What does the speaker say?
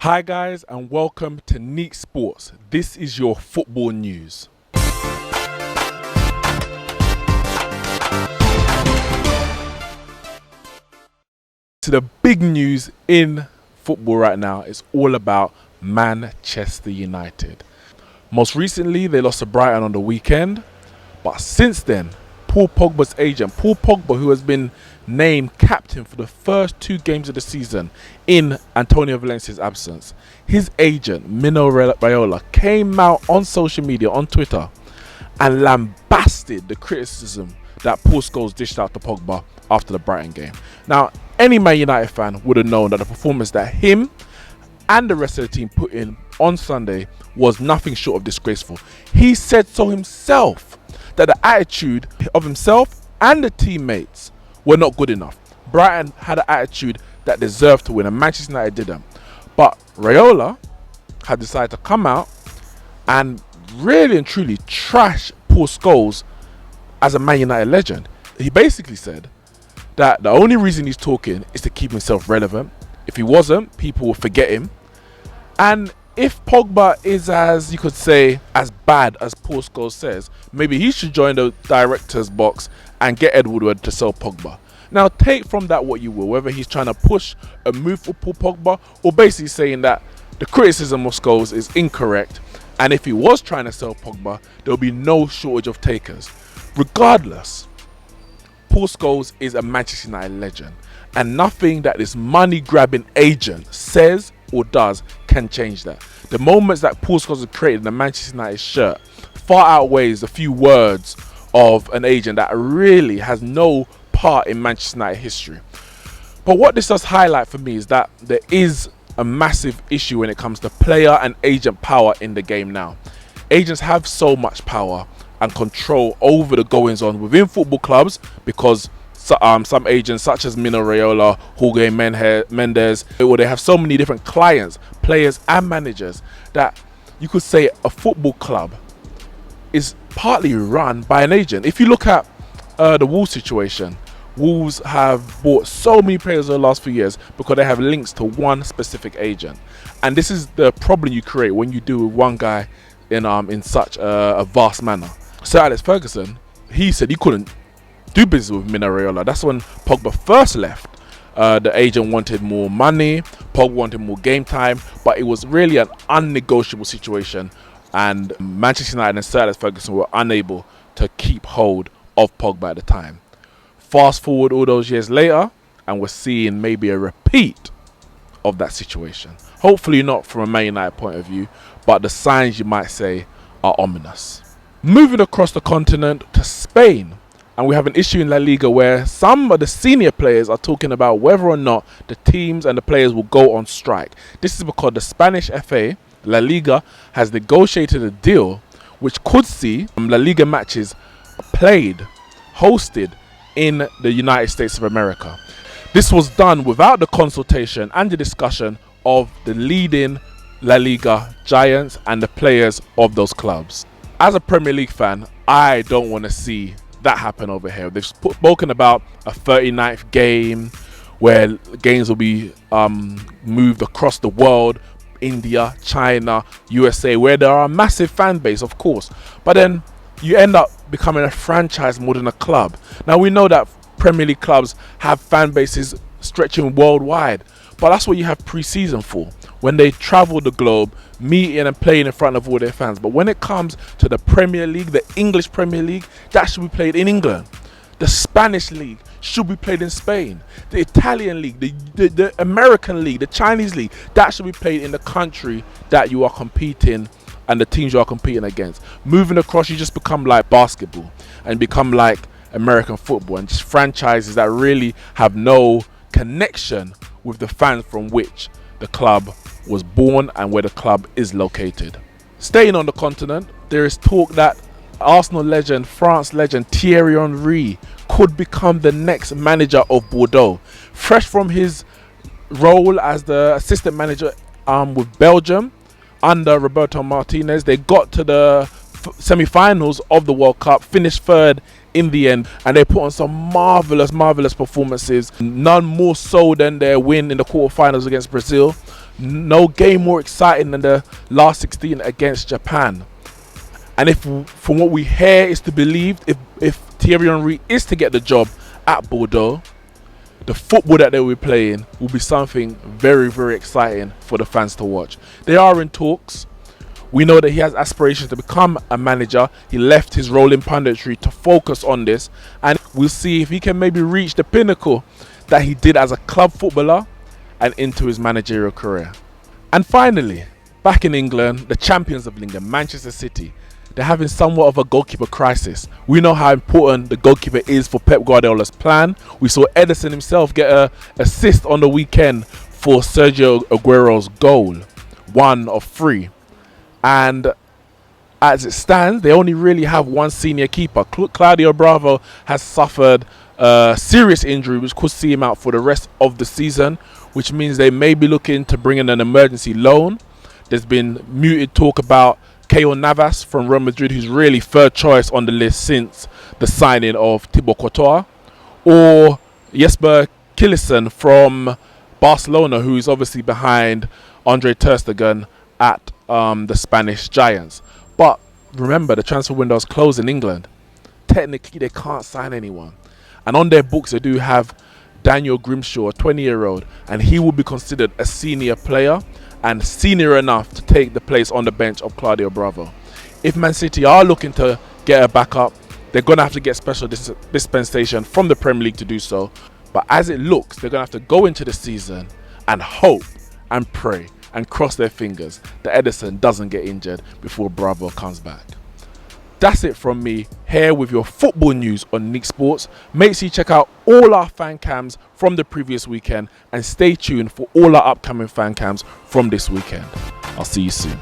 Hi guys, and welcome to Neeks Sports. This is your football news. So the big news in football right now is all about Manchester United. Most recently, they lost to Brighton on the weekend, but since then, Paul Pogba's agent, Paul Pogba, who has been named captain for the first 2 games of the season in Antonio Valencia's absence, his agent, Mino Raiola, came out on social media, on Twitter, and lambasted the criticism that Paul Scholes dished out to Pogba after the Brighton game. Now, any Man United fan would have known that the performance that him and the rest of the team put in on Sunday was nothing short of disgraceful. He said so himself, that the attitude of himself and the teammates were not good enough. Brighton had an attitude that deserved to win, and Manchester United didn't. But Raiola had decided to come out and really and truly trash Paul Scholes as a Man United legend. He basically said that the only reason he's talking is to keep himself relevant. If he wasn't, people will forget him. And if Pogba is, as you could say, as bad as Paul Scholes says, maybe he should join the director's box and get Ed Woodward to sell Pogba. Now, take from that what you will, whether he's trying to push a move for Paul Pogba or basically saying that the criticism of Scholes is incorrect, and if he was trying to sell Pogba, there will be no shortage of takers. Regardless, Paul Scholes is a Manchester United legend, and nothing that this money-grabbing agent says or does can change that. The moments that Paul Scholes has created in the Manchester United shirt far outweighs the few words of an agent that really has no part in Manchester United history. But what this does highlight for me is that there is a massive issue when it comes to player and agent power in the game now. Agents have so much power and control over the goings on within football clubs because some agents such as Mino Raiola, Jorge Mendes, or they have so many different clients, players and managers that you could say a football club is partly run by an agent. If you look at the Wolves situation, Wolves have bought so many players over the last few years because they have links to one specific agent. And this is the problem you create when you do with one guy in such a vast manner. Sir Alex Ferguson, he said he couldn't do business with Mino Raiola. That's when Pogba first left. The agent wanted more money, Pogba wanted more game time, but it was really an unnegotiable situation, and Manchester United and Sir Alex Ferguson were unable to keep hold of Pogba at the time. Fast forward all those years later, and we're seeing maybe a repeat of that situation. Hopefully not from a Man United point of view, but the signs, you might say, are ominous. Moving across the continent to Spain, and we have an issue in La Liga where some of the senior players are talking about whether or not the teams and the players will go on strike. This is because the Spanish FA, La Liga, has negotiated a deal which could see La Liga matches hosted in the United States of America. This was done without the consultation and the discussion of the leading La Liga giants and the players of those clubs. As a Premier League fan, I don't want to see that happen over here. They've spoken about a 39th game where games will be moved across the world, India, China, USA, where there are a massive fan base, of course, but then you end up becoming a franchise more than a club. Now, we know that Premier League clubs have fan bases stretching worldwide, but that's what you have pre-season for, when they travel the globe, meeting and playing in front of all their fans. But when it comes to the Premier League, the English Premier League, that should be played in England. The Spanish League should be played in Spain. The Italian League, the American League, the Chinese League, that should be played in the country that you are competing and the teams you are competing against. Moving across, you just become like basketball and become like American football, and just franchises that really have no connection with the fans from which the club was born and where the club is located. Staying on the continent, there is talk that Arsenal legend, France legend Thierry Henry could become the next manager of Bordeaux. Fresh from his role as the assistant manager with Belgium under Roberto Martinez, they got to the semi-finals of the World Cup, finished third in the end, and they put on some marvelous performances, none more so than their win in the quarterfinals against Brazil, No game more exciting than the last 16 against Japan. And if, from what we hear, is to believe, if Thierry Henry is to get the job at Bordeaux, the football that they will be playing will be something very, very exciting for the fans to watch. They are in talks. We know that he has aspirations to become a manager. He left his role in punditry to focus on this, and we'll see if he can maybe reach the pinnacle that he did as a club footballer and into his managerial career. And finally, back in England, the champions of Liga, Manchester City, they're having somewhat of a goalkeeper crisis. We know how important the goalkeeper is for Pep Guardiola's plan. We saw Ederson himself get an assist on the weekend for Sergio Aguero's goal, 1 of 3. And as it stands, they only really have one senior keeper. Claudio Bravo has suffered a serious injury which could see him out for the rest of the season, which means they may be looking to bring in an emergency loan. There's been muted talk about Keylor Navas from Real Madrid, who's really third choice on the list since the signing of Thibaut Courtois, or Jesper Killison from Barcelona, who is obviously behind Andre Ter Stegen at the Spanish Giants. But remember, the transfer window is closed in England. Technically, they can't sign anyone. And on their books, they do have Daniel Grimshaw, a 20-year-old, and he will be considered a senior player and senior enough to take the place on the bench of Claudio Bravo. If Man City are looking to get a backup, they're going to have to get special dispensation from the Premier League to do so. But as it looks, they're going to have to go into the season and hope and pray and cross their fingers that Ederson doesn't get injured before Bravo comes back. That's it from me here with your football news on Neeks Sports. Make sure you check out all our fan cams from the previous weekend and stay tuned for all our upcoming fan cams from this weekend. I'll see you soon.